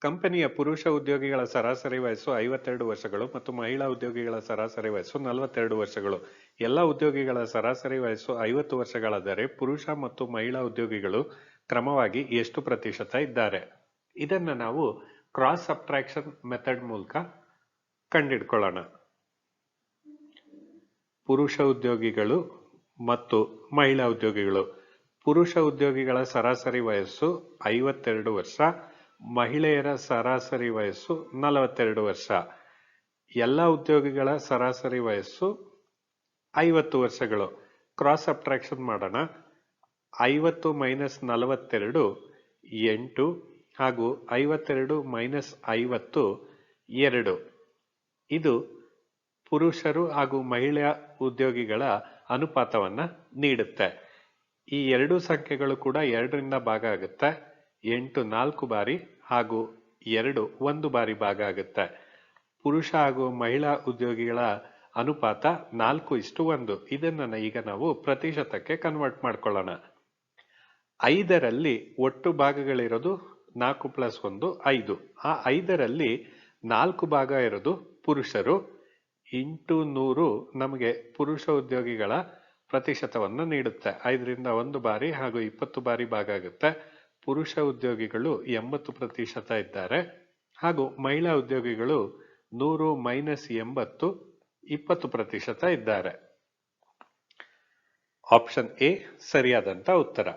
ಕಂಪನಿಯ ಪುರುಷ ಉದ್ಯೋಗಿಗಳ ಸರಾಸರಿ ವಯಸ್ಸು 52 ವರ್ಷಗಳು ಮತ್ತು ಮಹಿಳಾ ಉದ್ಯೋಗಿಗಳ ಸರಾಸರಿ ವಯಸ್ಸು 42 ವರ್ಷಗಳು. ಎಲ್ಲ ಉದ್ಯೋಗಿಗಳ ಸರಾಸರಿ ವಯಸ್ಸು 50 ವರ್ಷಗಳಾದರೆ ಪುರುಷ ಮತ್ತು ಮಹಿಳಾ ಉದ್ಯೋಗಿಗಳು ಕ್ರಮವಾಗಿ ಎಷ್ಟು ಪ್ರತಿಶತ ಇದ್ದಾರೆ? ಇದನ್ನ ನಾವು ಕ್ರಾಸ್ ಸಬ್ಟ್ರಾಕ್ಷನ್ ಮೆಥಡ್ ಮೂಲಕ ಕಂಡಿಡ್ಕೊಳ್ಳೋಣ. ಪುರುಷ ಉದ್ಯೋಗಿಗಳು ಮತ್ತು ಮಹಿಳಾ ಉದ್ಯೋಗಿಗಳು. ಪುರುಷ ಉದ್ಯೋಗಿಗಳ ಸರಾಸರಿ ವಯಸ್ಸು 52 ವರ್ಷ, ಮಹಿಳೆಯರ ಸರಾಸರಿ ವಯಸ್ಸು 42 ವರ್ಷ. ಎಲ್ಲ ಉದ್ಯೋಗಿಗಳ ಸರಾಸರಿ ವಯಸ್ಸು 50 ವರ್ಷಗಳು. ಕ್ರಾಸ್ ಸಬ್ಟ್ರಾಕ್ಷನ್ ಮಾಡೋಣ. 50 ಮೈನಸ್ 42 8 ಹಾಗೂ 52 ಮೈನಸ್ 50 2. ಇದು ಪುರುಷರು ಹಾಗೂ ಮಹಿಳಾ ಉದ್ಯೋಗಿಗಳ ಅನುಪಾತವನ್ನ ನೀಡುತ್ತೆ. ಈ ಎರಡು ಸಂಖ್ಯೆಗಳು ಕೂಡ 2ರಿಂದ ಭಾಗ ಆಗುತ್ತೆ. 8 4 ಬಾರಿ ಹಾಗೂ 2 1 ಬಾರಿ ಭಾಗ ಆಗುತ್ತೆ. ಪುರುಷ ಹಾಗೂ ಮಹಿಳಾ ಉದ್ಯೋಗಿಗಳ ಅನುಪಾತ 4:1. ಇದನ್ನ ಈಗ ನಾವು ಪ್ರತಿಶತಕ್ಕೆ ಕನ್ವರ್ಟ್ ಮಾಡ್ಕೊಳ್ಳೋಣ. 5ರಲ್ಲಿ ಒಟ್ಟು ಭಾಗಗಳಿರೋದು 4 + 1 5. ಆ 5ರಲ್ಲಿ 4 ಭಾಗ ಇರೋದು ಪುರುಷರು. ಇಂಟು 100 ನಮಗೆ ಪುರುಷ ಉದ್ಯೋಗಿಗಳ ಪ್ರತಿಶತವನ್ನು ನೀಡುತ್ತೆ. 5ರಿಂದ 1 ಬಾರಿ ಹಾಗೂ 20 ಬಾರಿ ಭಾಗ ಆಗುತ್ತೆ. ಪುರುಷ ಉದ್ಯೋಗಿಗಳು 80% ಇದ್ದಾರೆ ಹಾಗೂ ಮಹಿಳಾ ಉದ್ಯೋಗಿಗಳು 100 ಮೈನಸ್ 80 20% ಇದ್ದಾರೆ. ಆಪ್ಷನ್ ಎ ಸರಿಯಾದಂತ ಉತ್ತರ.